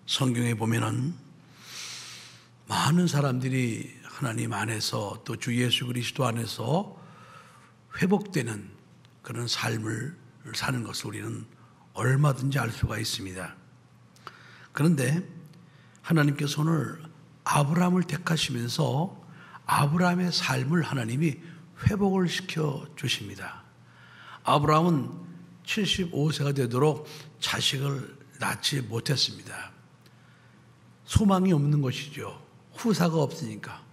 성경에 보면은 많은 사람들이 하나님 안에서 또 주 예수 그리스도 안에서 회복되는 그런 삶을 사는 것을 우리는 얼마든지 알 수가 있습니다. 그런데 하나님께서 오늘 아브라함을 택하시면서 아브라함의 삶을 하나님이 회복을 시켜 주십니다. 아브라함은 75세가 되도록 자식을 낳지 못했습니다. 소망이 없는 것이죠. 후사가 없으니까.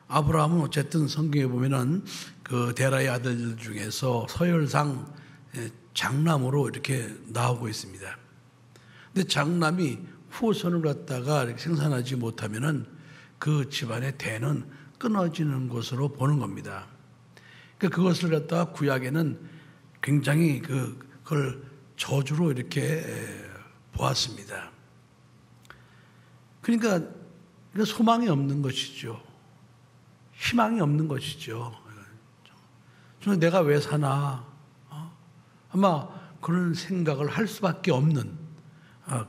아브라함은 어쨌든 성경에 보면은 그 데라의 아들들 중에서 서열상 장남으로 이렇게 나오고 있습니다. 근데 장남이 후손을 갖다가 이렇게 생산하지 못하면은 그 집안의 대는 끊어지는 것으로 보는 겁니다. 그러니까 그것을 갖다가 구약에는 굉장히 그걸 저주로 이렇게 보았습니다. 그러니까 소망이 없는 것이죠. 희망이 없는 것이죠. 내가 왜 사나? 아마 그런 생각을 할 수밖에 없는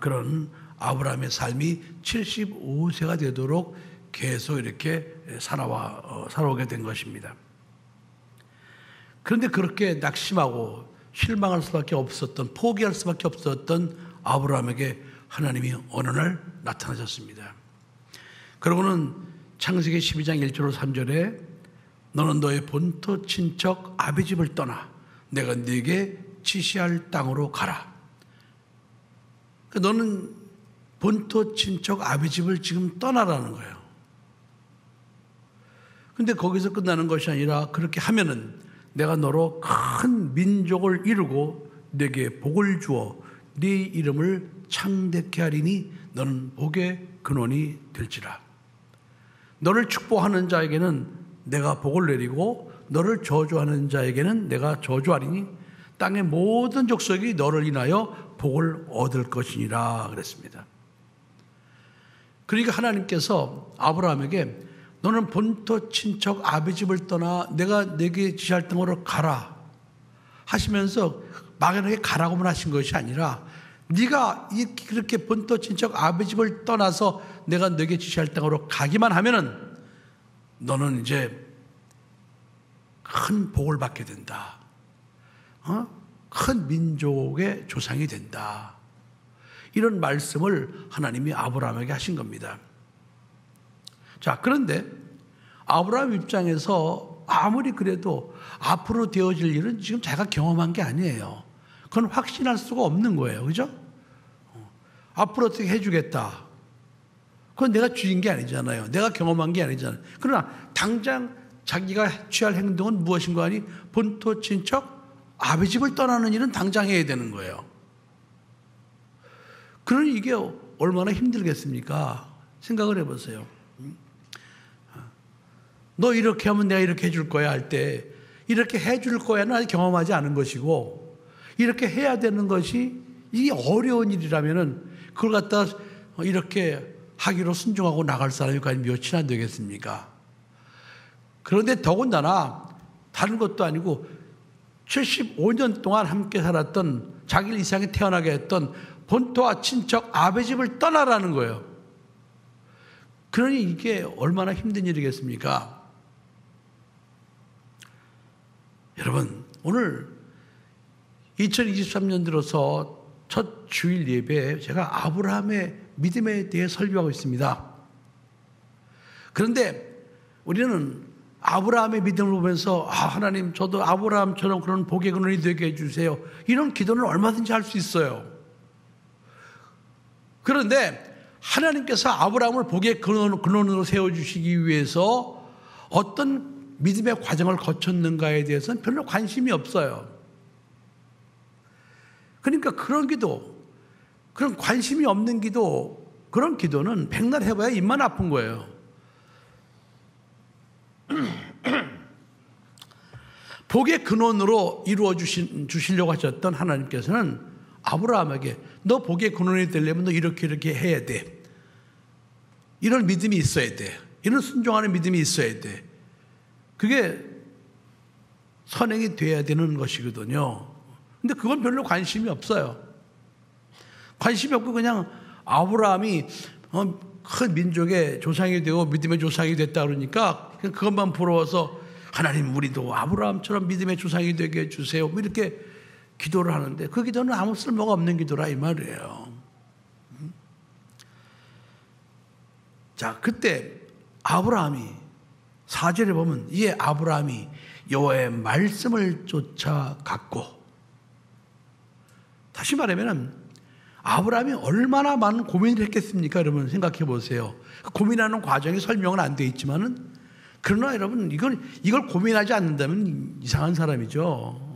그런 아브라함의 삶이 75세가 되도록 계속 이렇게 살아오게 된 것입니다. 그런데 그렇게 낙심하고 실망할 수밖에 없었던, 포기할 수밖에 없었던 아브라함에게 하나님이 어느 날 나타나셨습니다. 그러고는 창세기 12장 1절 3절에 너는 너의 본토 친척 아비 집을 떠나 내가 네게 지시할 땅으로 가라. 너는 본토 친척 아비 집을 지금 떠나라는 거예요. 근데 거기서 끝나는 것이 아니라 그렇게 하면은 내가 너로 큰 민족을 이루고 네게 복을 주어 네 이름을 창대케 하리니 너는 복의 근원이 될지라. 너를 축복하는 자에게는 내가 복을 내리고 너를 저주하는 자에게는 내가 저주하리니 땅의 모든 족속이 너를 인하여 복을 얻을 것이니라 그랬습니다. 그러니까 하나님께서 아브라함에게 너는 본토 친척 아비 집을 떠나 내가 네게 지시할 땅으로 가라 하시면서 막연하게 가라고만 하신 것이 아니라 네가 그렇게 본토 친척 아비 집을 떠나서 내가 네게 지시할 땅으로 가기만 하면은 너는 이제 큰 복을 받게 된다. 큰 민족의 조상이 된다. 이런 말씀을 하나님이 아브라함에게 하신 겁니다. 자, 그런데 아브라함 입장에서 아무리 그래도 앞으로 되어질 일은 지금 자기가 경험한 게 아니에요. 그건 확신할 수가 없는 거예요. 그죠? 앞으로 어떻게 해주겠다. 그건 내가 주인 게 아니잖아요. 내가 경험한 게 아니잖아요. 그러나 당장 자기가 취할 행동은 무엇인가 하니 본토 친척 아비 집을 떠나는 일은 당장 해야 되는 거예요. 그러니 이게 얼마나 힘들겠습니까? 생각을 해보세요. 너 이렇게 하면 내가 이렇게 해줄 거야 할 때 이렇게 해줄 거야는 아직 경험하지 않은 것이고 이렇게 해야 되는 것이 이게 어려운 일이라면은 그걸 갖다 이렇게 하기로 순종하고 나갈 사람이 과연 몇이나 되겠습니까? 그런데 더군다나 다른 것도 아니고 75년 동안 함께 살았던 자기를 이 세상에 태어나게 했던 본토와 친척 아베 집을 떠나라는 거예요. 그러니 이게 얼마나 힘든 일이겠습니까? 여러분, 오늘 2023년 들어서 첫 주일 예배에 제가 아브라함의 믿음에 대해 설교하고 있습니다. 그런데 우리는 아브라함의 믿음을 보면서 하나님 저도 아브라함처럼 그런 복의 근원이 되게 해주세요. 이런 기도는 얼마든지 할 수 있어요. 그런데 하나님께서 아브라함을 복의 근원으로 세워주시기 위해서 어떤 믿음의 과정을 거쳤는가에 대해서는 별로 관심이 없어요. 그러니까 그런 기도, 그런 관심이 없는 기도, 그런 기도는 백날 해봐야 입만 아픈 거예요. 복의 근원으로 이루어 주시려고 하셨던 하나님께서는 아브라함에게 너 복의 근원이 되려면 너 이렇게 해야 돼. 이런 믿음이 있어야 돼. 이런 순종하는 믿음이 있어야 돼. 그게 선행이 돼야 되는 것이거든요. 근데 그건 별로 관심이 없어요. 관심이 없고 그냥 아브라함이 큰 민족의 조상이 되고 믿음의 조상이 됐다 그러니까 그것만 부러워서 하나님 우리도 아브라함처럼 믿음의 조상이 되게 해주세요. 이렇게 기도를 하는데 그 기도는 아무 쓸모가 없는 기도라 이 말이에요. 자, 그때 아브라함이 4절에 보면 이에 아브라함이 여호와의 말씀을 쫓아갔고, 다시 말하면 아브라함이 얼마나 많은 고민을 했겠습니까? 여러분 생각해 보세요. 고민하는 과정이 설명은 안 돼 있지만은 그러나 여러분 이걸 고민하지 않는다면 이상한 사람이죠.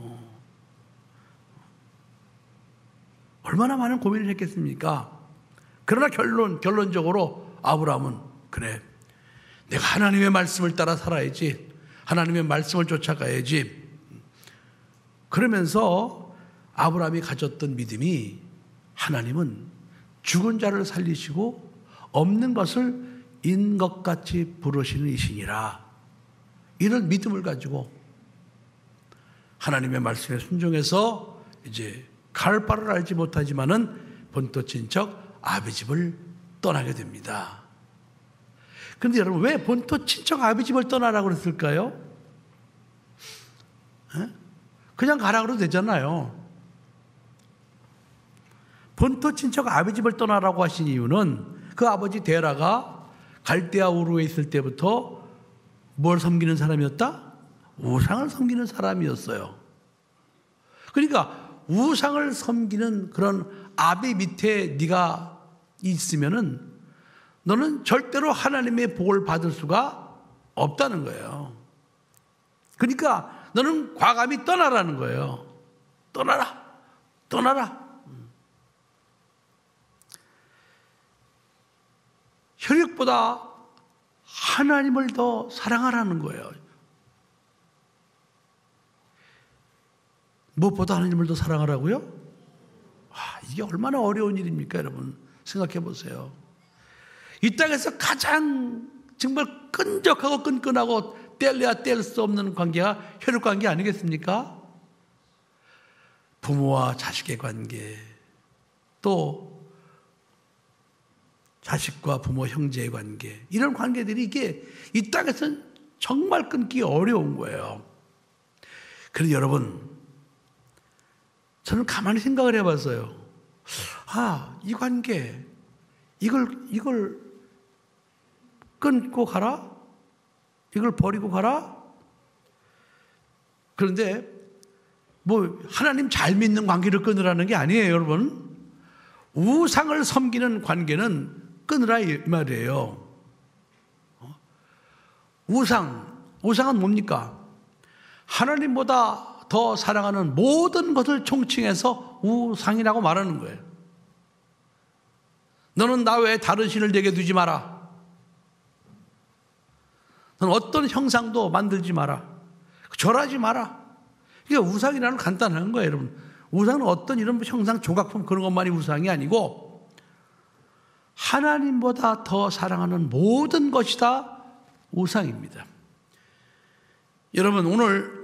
얼마나 많은 고민을 했겠습니까? 그러나 결론적으로 아브라함은 그래, 내가 하나님의 말씀을 따라 살아야지, 하나님의 말씀을 쫓아가야지. 그러면서 아브라함이 가졌던 믿음이 하나님은 죽은 자를 살리시고 없는 것을 있는 것 같이 부르시는 이시니라, 이런 믿음을 가지고 하나님의 말씀에 순종해서 이제 갈 바를 알지 못하지만은 본토 친척 아비 집을 떠나게 됩니다. 그런데 여러분 왜 본토 친척 아비 집을 떠나라고 그랬을까요? 그냥 가라 그래도 되잖아요. 본토 친척 아비 집을 떠나라고 하신 이유는 그 아버지 데라가 갈대아 우르에 있을 때부터 뭘 섬기는 사람이었다? 우상을 섬기는 사람이었어요. 그러니까 우상을 섬기는 그런 아비 밑에 네가 있으면은 너는 절대로 하나님의 복을 받을 수가 없다는 거예요. 그러니까 너는 과감히 떠나라는 거예요. 떠나라. 혈육보다 하나님을 더 사랑하라는 거예요. 무엇보다 하나님을 더 사랑하라고요? 이게 얼마나 어려운 일입니까, 여러분? 생각해 보세요. 이 땅에서 가장 정말 끈적하고 끈끈하고 뗄래야 뗄 수 없는 관계가 혈육 관계 아니겠습니까? 부모와 자식의 관계, 또 자식과 부모, 형제의 관계, 이런 관계들이 이게 이 땅에서는 정말 끊기 어려운 거예요. 그래서 여러분, 저는 가만히 생각을 해봤어요. 이 관계, 이걸 끊고 가라? 이걸 버리고 가라? 그런데 하나님 잘 믿는 관계를 끊으라는 게 아니에요, 여러분. 우상을 섬기는 관계는 끊으라 이 말이에요. 우상은 뭡니까? 하나님보다 더 사랑하는 모든 것을 총칭해서 우상이라고 말하는 거예요. 너는 나 외에 다른 신을 내게 두지 마라. 너는 어떤 형상도 만들지 마라. 절하지 마라. 이게 우상이라는 간단한 거예요, 여러분. 우상은 어떤 이런 형상, 조각품 그런 것만이 우상이 아니고 하나님보다 더 사랑하는 모든 것이 다 우상입니다. 여러분, 오늘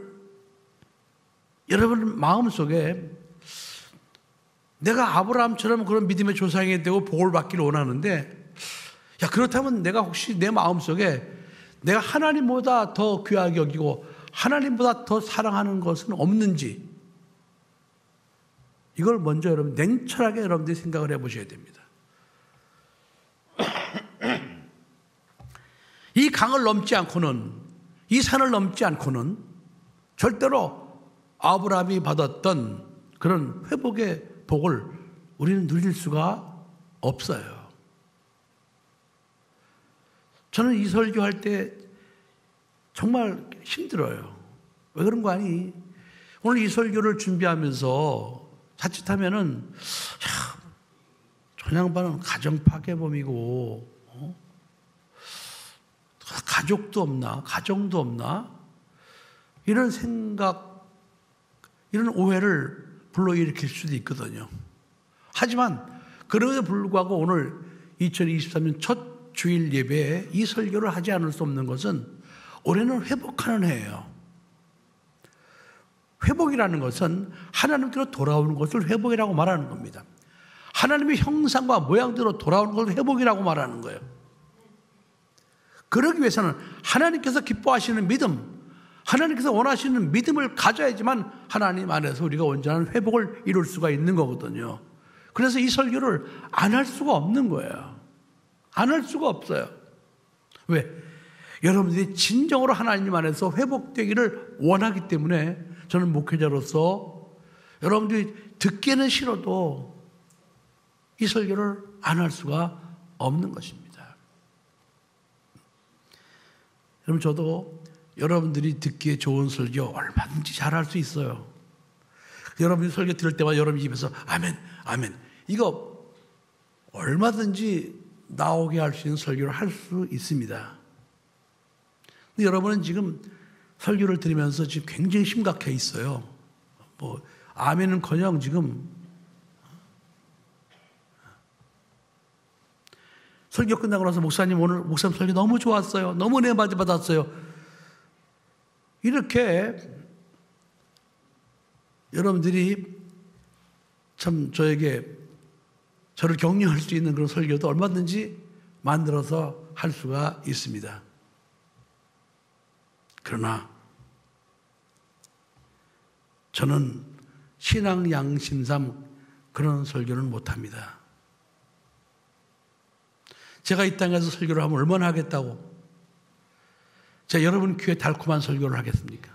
여러분 마음속에 내가 아브라함처럼 그런 믿음의 조상이 되고 복을 받기를 원하는데, 그렇다면 내가 혹시 내 마음속에 내가 하나님보다 더 귀하게 여기고 하나님보다 더 사랑하는 것은 없는지, 이걸 먼저 여러분 냉철하게 여러분들이 생각을 해보셔야 됩니다. 이 강을 넘지 않고는, 이 산을 넘지 않고는 절대로 아브라함이 받았던 그런 회복의 복을 우리는 누릴 수가 없어요. 저는 이 설교할 때 정말 힘들어요. 왜 그런 거 아니? 오늘 이 설교를 준비하면서 자칫하면은 저 양반은 가정 파괴범이고 가족도 없나? 가정도 없나? 이런 생각, 이런 오해를 불러일으킬 수도 있거든요. 하지만 그럼에도 불구하고 오늘 2023년 첫 주일 예배에 이 설교를 하지 않을 수 없는 것은 올해는 회복하는 해예요. 회복이라는 것은 하나님께로 돌아오는 것을 회복이라고 말하는 겁니다. 하나님의 형상과 모양대로 돌아오는 걸 회복이라고 말하는 거예요. 그러기 위해서는 하나님께서 기뻐하시는 믿음, 하나님께서 원하시는 믿음을 가져야지만 하나님 안에서 우리가 온전한 회복을 이룰 수가 있는 거거든요. 그래서 이 설교를 안 할 수가 없는 거예요. 안 할 수가 없어요. 왜? 여러분들이 진정으로 하나님 안에서 회복되기를 원하기 때문에 저는 목회자로서 여러분들이 듣기는 싫어도 이 설교를 안 할 수가 없는 것입니다. 여러분, 저도 여러분들이 듣기에 좋은 설교 얼마든지 잘할 수 있어요. 여러분이 설교 들을 때마다 여러분 입에서 아멘, 아멘. 이거 얼마든지 나오게 할 수 있는 설교를 할 수 있습니다. 근데 여러분은 지금 설교를 들으면서 지금 굉장히 심각해 있어요. 뭐 아멘은커녕 지금 설교 끝나고 나서 목사님 오늘 목사님 설교 너무 좋았어요. 너무 은혜 받았어요. 이렇게 여러분들이 참 저를 격려할 수 있는 그런 설교도 얼마든지 만들어서 할 수가 있습니다. 그러나 저는 신앙 양심상 그런 설교는 못합니다. 제가 이 땅에서 설교를 하면 얼마나 하겠다고 제가 여러분 귀에 달콤한 설교를 하겠습니까?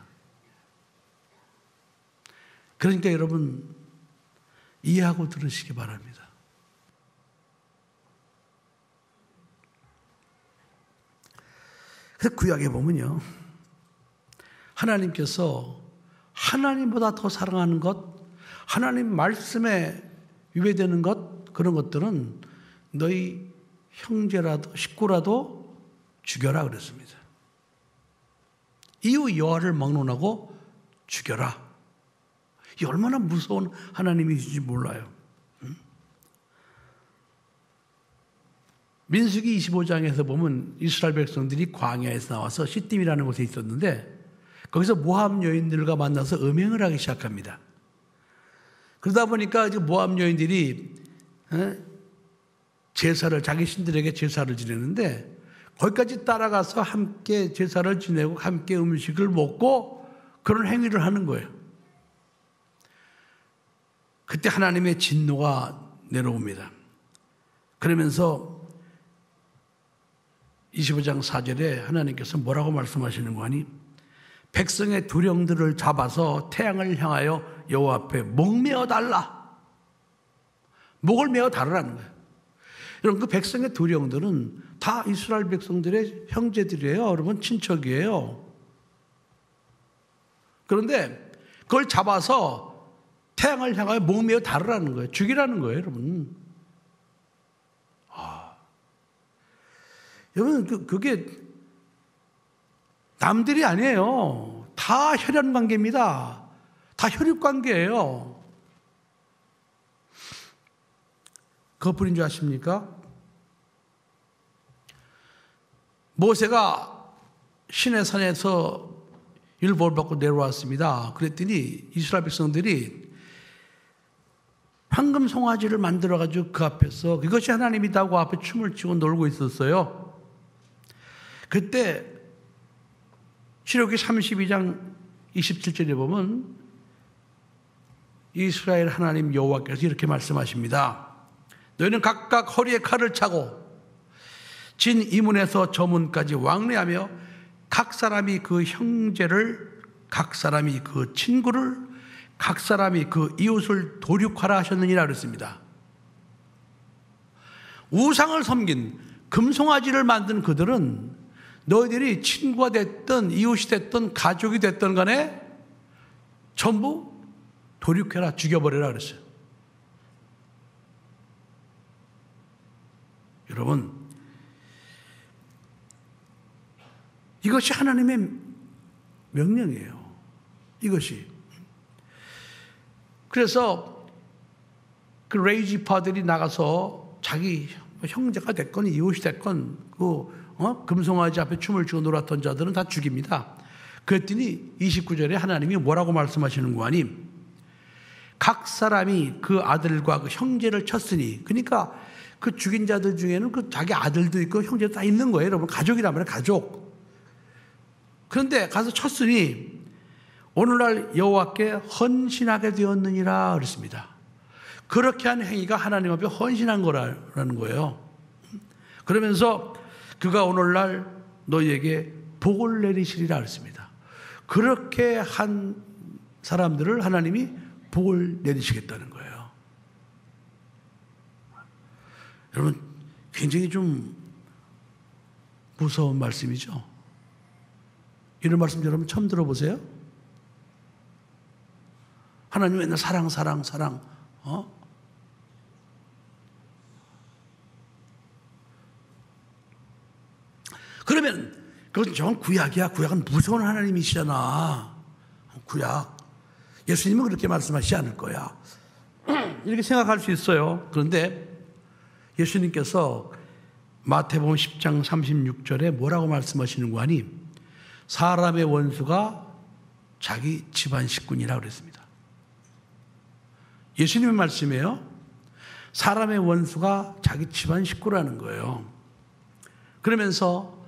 그러니까 여러분 이해하고 들으시기 바랍니다. 그래서 구약에 보면요, 하나님께서 하나님보다 더 사랑하는 것, 하나님 말씀에 위배되는 것, 그런 것들은 너희 형제라도 식구라도 죽여라 그랬습니다. 이후 여호와를 막론하고 죽여라. 이 얼마나 무서운 하나님이신지 몰라요. 민수기 25장에서 보면 이스라엘 백성들이 광야에서 나와서 시딤이라는 곳에 있었는데 거기서 모압 여인들과 만나서 음행을 하기 시작합니다. 그러다 보니까 이제 모압 여인들이 제사를 자기 신들에게 제사를 지내는데 거기까지 따라가서 함께 제사를 지내고 함께 음식을 먹고 그런 행위를 하는 거예요. 그때 하나님의 진노가 내려옵니다. 그러면서 25장 4절에 하나님께서 뭐라고 말씀하시는 거 아니? 백성의 두령들을 잡아서 태양을 향하여 여호와 앞에 목매어 달라. 목을 메어 달으라는 거예요. 여러분, 그 백성의 두령들은 다 이스라엘 백성들의 형제들이에요. 여러분, 친척이에요. 그런데 그걸 잡아서 태양을 향하여 목매어 달으라는 거예요. 죽이라는 거예요, 여러분. 여러분, 그게 남들이 아니에요. 다 혈연 관계입니다. 다 혈육 관계예요. 그것뿐인 줄 아십니까? 모세가 시내산에서 율법을 받고 내려왔습니다. 그랬더니 이스라엘 백성들이 황금 송아지를 만들어가지고 그 앞에서 이것이 하나님이다고 앞에 춤을 추고 놀고 있었어요. 그때 출애굽기 32장 27절에 보면 이스라엘 하나님 여호와께서 이렇게 말씀하십니다. 너희는 각각 허리에 칼을 차고 진 이문에서 저 문까지 왕래하며 각 사람이 그 형제를, 각 사람이 그 친구를, 각 사람이 그 이웃을 도륙하라 하셨느니라 그랬습니다. 우상을 섬긴 금송아지를 만든 그들은 너희들이 친구가 됐든 이웃이 됐든 가족이 됐든 간에 전부 도륙해라, 죽여버려라 그랬어요. 여러분, 이것이 하나님의 명령이에요. 이것이. 그래서 그 레이지파들이 나가서 자기 형제가 됐건 이웃이 됐건 금송아지 앞에 춤을 추고 놀았던 자들은 다 죽입니다. 그랬더니 29절에 하나님이 뭐라고 말씀하시는 거 아니? 각 사람이 그 아들과 그 형제를 쳤으니, 그러니까 그 죽인 자들 중에는 그 자기 아들도 있고 형제도 다 있는 거예요. 여러분, 가족이라면 가족. 그런데 가서 쳤으니 오늘날 여호와께 헌신하게 되었느니라 그랬습니다. 그렇게 한 행위가 하나님 앞에 헌신한 거라는 거예요. 그러면서 그가 오늘날 너희에게 복을 내리시리라 그랬습니다. 그렇게 한 사람들을 하나님이 복을 내리시겠다는 거예요. 여러분, 굉장히 좀 무서운 말씀이죠. 이런 말씀 여러분 처음 들어보세요? 하나님 맨날 사랑, 사랑, 사랑. 그러면 그건 정 구약이야. 구약은 무서운 하나님이시잖아. 구약. 예수님은 그렇게 말씀하시지 않을 거야. 이렇게 생각할 수 있어요. 그런데 예수님께서 마태복음 10장 36절에 뭐라고 말씀하시는 거 아니? 사람의 원수가 자기 집안 식구니라 그랬습니다. 예수님의 말씀이에요. 사람의 원수가 자기 집안 식구라는 거예요. 그러면서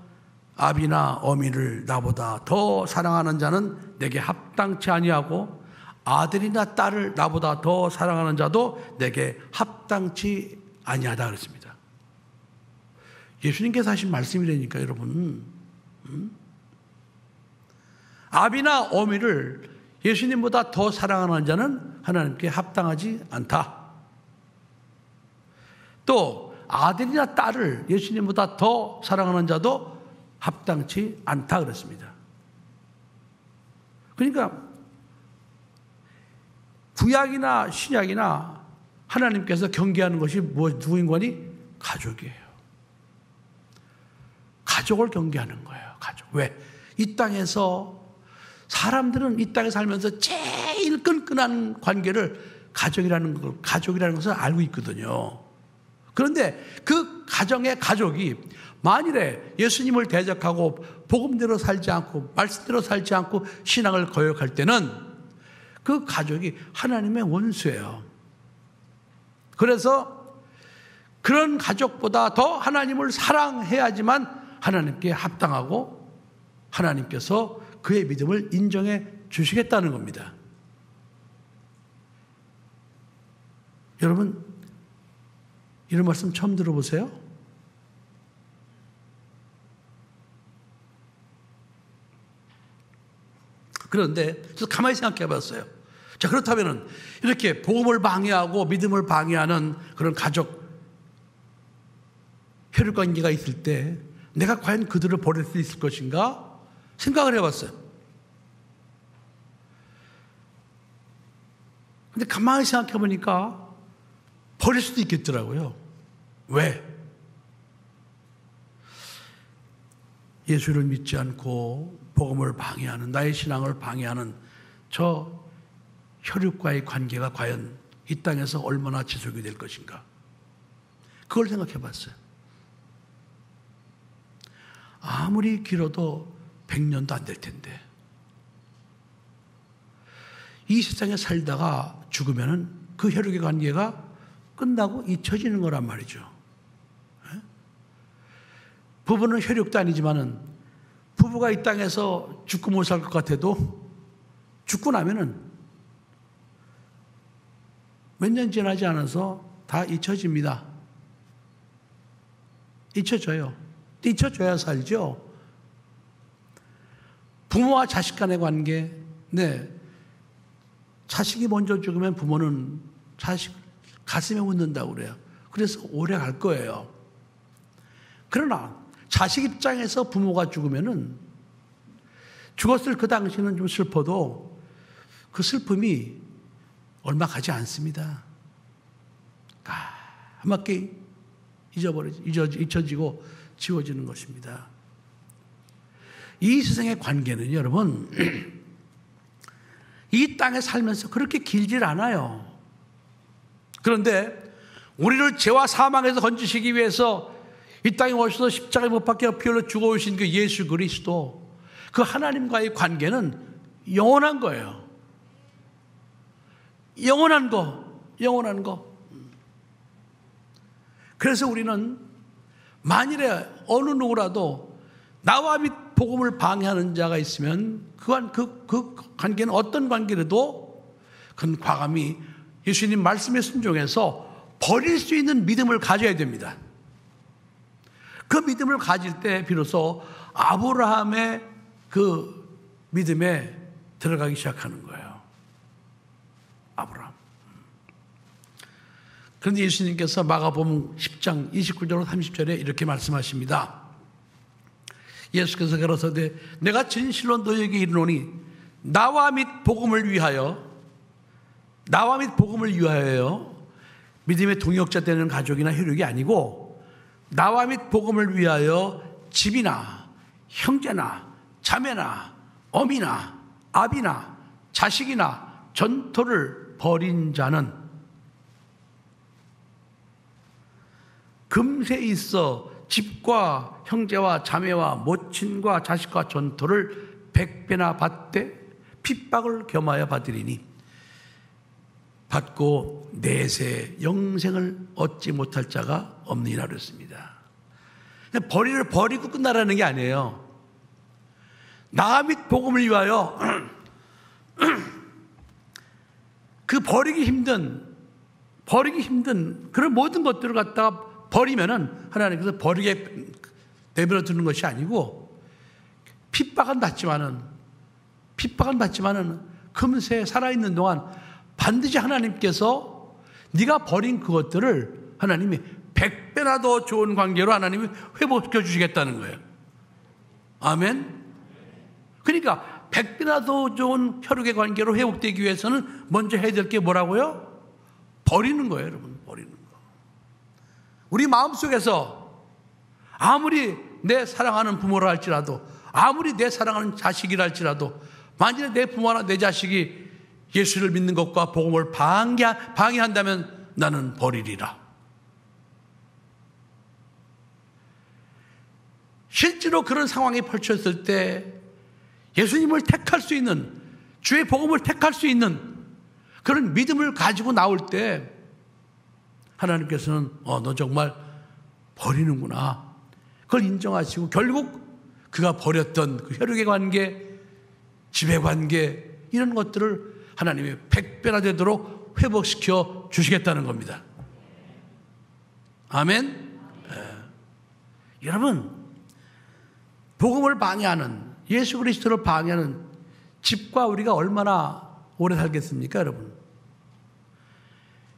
아비나 어미를 나보다 더 사랑하는 자는 내게 합당치 아니하고 아들이나 딸을 나보다 더 사랑하는 자도 내게 합당치 아니하다 그랬습니다. 예수님께서 하신 말씀이라니까 여러분. 아비나 어미를 예수님보다 더 사랑하는 자는 하나님께 합당하지 않다. 또 아들이나 딸을 예수님보다 더 사랑하는 자도 합당치 않다 그랬습니다. 그러니까 구약이나 신약이나 하나님께서 경계하는 것이 누구인 거니? 가족이에요. 가족을 경계하는 거예요. 가족. 왜? 이 땅에서 사람들은 이 땅에 살면서 제일 끈끈한 관계를 가족이라는 것을 알고 있거든요. 그런데 그 가정의 가족이 만일에 예수님을 대적하고 복음대로 살지 않고 말씀대로 살지 않고 신앙을 거역할 때는 그 가족이 하나님의 원수예요. 그래서 그런 가족보다 더 하나님을 사랑해야지만 하나님께 합당하고 하나님께서 그의 믿음을 인정해 주시겠다는 겁니다. 여러분, 이런 말씀 처음 들어보세요? 그런데 저 가만히 생각해 봤어요. 자, 그렇다면 이렇게 복음을 방해하고 믿음을 방해하는 그런 가족 혈육 관계가 있을 때 내가 과연 그들을 버릴 수 있을 것인가 생각을 해봤어요. 근데 가만히 생각해 보니까 버릴 수도 있겠더라고요. 왜? 예수를 믿지 않고 복음을 방해하는, 나의 신앙을 방해하는 저 혈육과의 관계가 과연 이 땅에서 얼마나 지속이 될 것인가? 그걸 생각해 봤어요. 아무리 길어도 100년도 안 될 텐데 이 세상에 살다가 죽으면은 그 혈육의 관계가 끝나고 잊혀지는 거란 말이죠. 부부는 혈육도 아니지만은 부부가 이 땅에서 죽고 못 살 것 같아도 죽고 나면은 몇 년 지나지 않아서 다 잊혀집니다. 잊혀져요. 잊혀져야 살죠. 부모와 자식 간의 관계, 네. 자식이 먼저 죽으면 부모는 자식 가슴에 묻는다고 그래요. 그래서 오래 갈 거예요. 그러나 자식 입장에서 부모가 죽으면은 죽었을 그 당시는 좀 슬퍼도 그 슬픔이 얼마 가지 않습니다. 까맣게 잊혀지고 지워지는 것입니다. 이 세상의 관계는 여러분 이 땅에 살면서 그렇게 길질 않아요. 그런데 우리를 죄와 사망에서 건지시기 위해서 이 땅에 오셔서 십자가에 못 박혀 피 흘려 죽어오신 그 예수 그리스도, 그 하나님과의 관계는 영원한 거예요. 영원한 거, 영원한 거. 그래서 우리는 만일에 어느 누구라도 나와 및 복음을 방해하는 자가 있으면 그 관계는 어떤 관계라도 그건 과감히 예수님 말씀에 순종해서 버릴 수 있는 믿음을 가져야 됩니다. 그 믿음을 가질 때 비로소 아브라함의 그 믿음에 들어가기 시작하는 거예요. 아브라함. 그런데 예수님께서 마가복음 10장 29절로 30절에 이렇게 말씀하십니다. 예수께서 가라사대 내가 진실로 너희에게 이르노니 나와 및 복음을 위하여 믿음의 동역자 되는 가족이나 혈육이 아니고 나와 및 복음을 위하여 집이나 형제나 자매나 어미나 아비나 자식이나 전토를 벌인 자는 금세 있어 집과 형제와 자매와 모친과 자식과 전토를 100배나 받되 핍박을 겸하여 받으리니 받고 내세 영생을 얻지 못할 자가 없느니라 그랬습니다. 버리고 끝나라는 게 아니에요. 나 및 복음을 위하여 그 버리기 힘든 그런 모든 것들을 갖다가 버리면은 하나님께서 버리게 내버려 두는 것이 아니고 핍박은 받지만은 금세 살아있는 동안 반드시 하나님께서 네가 버린 그것들을 하나님이 100배나 더 좋은 관계로 하나님이 회복시켜 주시겠다는 거예요. 아멘. 그러니까 100배나 더 좋은 혈육의 관계로 회복되기 위해서는 먼저 해야 될 게 뭐라고요? 버리는 거예요, 여러분. 버리는 거. 우리 마음속에서 아무리 내 사랑하는 부모라 할지라도, 아무리 내 사랑하는 자식이라 할지라도, 만약에 내 부모나 내 자식이 예수를 믿는 것과 복음을 방해한다면 나는 버리리라. 실제로 그런 상황이 펼쳐졌을 때 예수님을 택할 수 있는, 주의 복음을 택할 수 있는 그런 믿음을 가지고 나올 때 하나님께서는 너 정말 버리는구나. 그걸 인정하시고 결국 그가 버렸던 그 혈육의 관계, 지배 관계 이런 것들을 하나님이 100배나 되도록 회복시켜 주시겠다는 겁니다. 아멘. 여러분, 복음을 방해하는, 예수 그리스도를 방해하는 집과 우리가 얼마나 오래 살겠습니까, 여러분?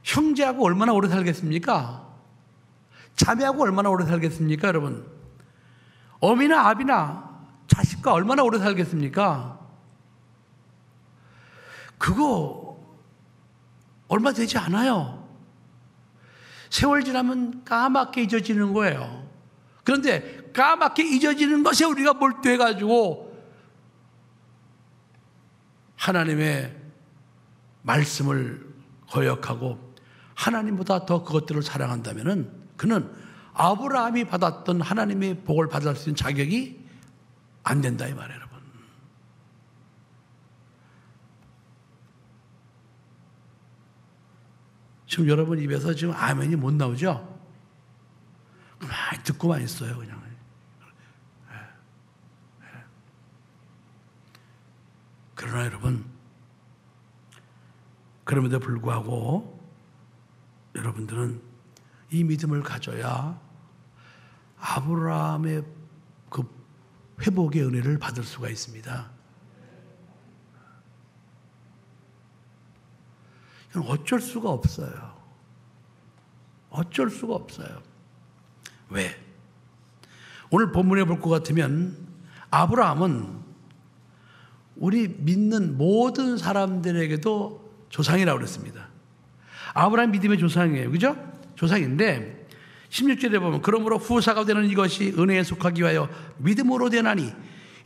형제하고 얼마나 오래 살겠습니까? 자매하고 얼마나 오래 살겠습니까, 여러분? 어미나 아비나 자식과 얼마나 오래 살겠습니까? 그거 얼마 되지 않아요. 세월 지나면 까맣게 잊어지는 거예요. 그런데 까맣게 잊어지는 것에 우리가 몰두해가지고 하나님의 말씀을 거역하고 하나님보다 더 그것들을 사랑한다면은 그는 아브라함이 받았던 하나님의 복을 받을 수 있는 자격이 안 된다 이 말이에요, 여러분. 지금 여러분 입에서 지금 아멘이 못 나오죠? 많이 듣고만 있어요, 그냥. 그러나 여러분, 그럼에도 불구하고 여러분들은 이 믿음을 가져야 아브라함의 그 회복의 은혜를 받을 수가 있습니다. 이건 어쩔 수가 없어요. 어쩔 수가 없어요. 왜? 오늘 본문에 볼 것 같으면 아브라함은 우리 믿는 모든 사람들에게도 조상이라고 그랬습니다. 아브라함 믿음의 조상이에요. 그죠? 조상인데 16절에 보면 그러므로 후사가 되는 이것이 은혜에 속하기 위하여 믿음으로 되나니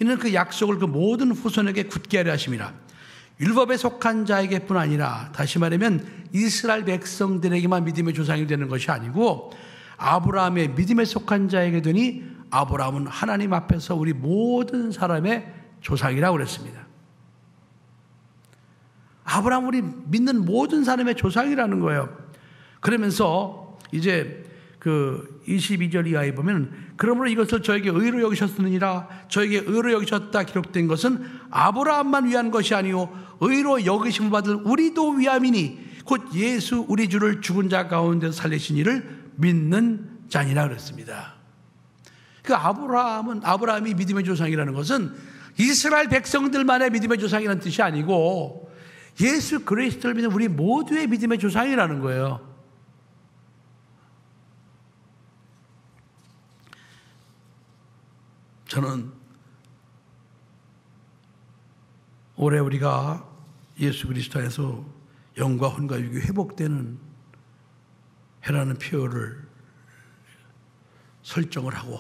이는 그 약속을 그 모든 후손에게 굳게 하려 하심이라. 율법에 속한 자에게뿐 아니라 다시 말하면 이스라엘 백성들에게만 믿음의 조상이 되는 것이 아니고 아브라함의 믿음에 속한 자에게 되니 아브라함은 하나님 앞에서 우리 모든 사람의 조상이라고 그랬습니다. 아브라함 우리 믿는 모든 사람의 조상이라는 거예요. 그러면서 이제 그 22절 이하에 보면 그러므로 이것을 저에게 의로 여기셨느니라. 저에게 의로 여기셨다 기록된 것은 아브라함만 위한 것이 아니요 의로 여기심을 받을 우리도 위함이니 곧 예수 우리 주를 죽은 자 가운데서 살리신 이를 믿는 자니라 그랬습니다. 그 아브라함이 믿음의 조상이라는 것은 이스라엘 백성들만의 믿음의 조상이라는 뜻이 아니고 예수 그리스도를 믿는 우리 모두의 믿음의 조상이라는 거예요. 저는 올해 우리가 예수 그리스도 안에서 영과 혼과 육이 회복되는 해라는 표어를 설정을 하고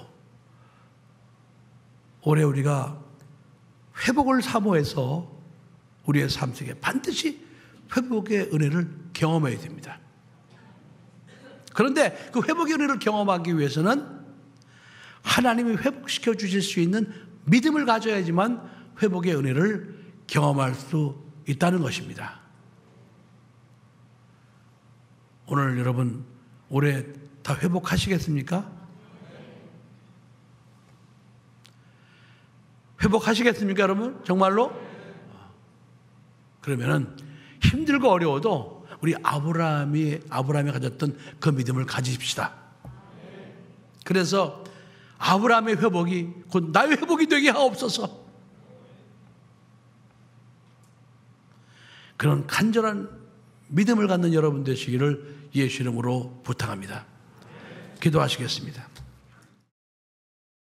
올해 우리가 회복을 사모해서 우리의 삶 속에 반드시 회복의 은혜를 경험해야 됩니다. 그런데 그 회복의 은혜를 경험하기 위해서는 하나님이 회복시켜 주실 수 있는 믿음을 가져야지만 회복의 은혜를 경험할 수 있다는 것입니다. 오늘 여러분 올해 다 회복하시겠습니까? 회복하시겠습니까, 여러분? 정말로? 그러면은 힘들고 어려워도 우리 아브라함이 가졌던 그 믿음을 가지십시다. 그래서 아브라함의 회복이 곧 나의 회복이 되게 하옵소서. 그런 간절한 믿음을 갖는 여러분 되시기를 예수 이름으로 부탁합니다. 기도하시겠습니다.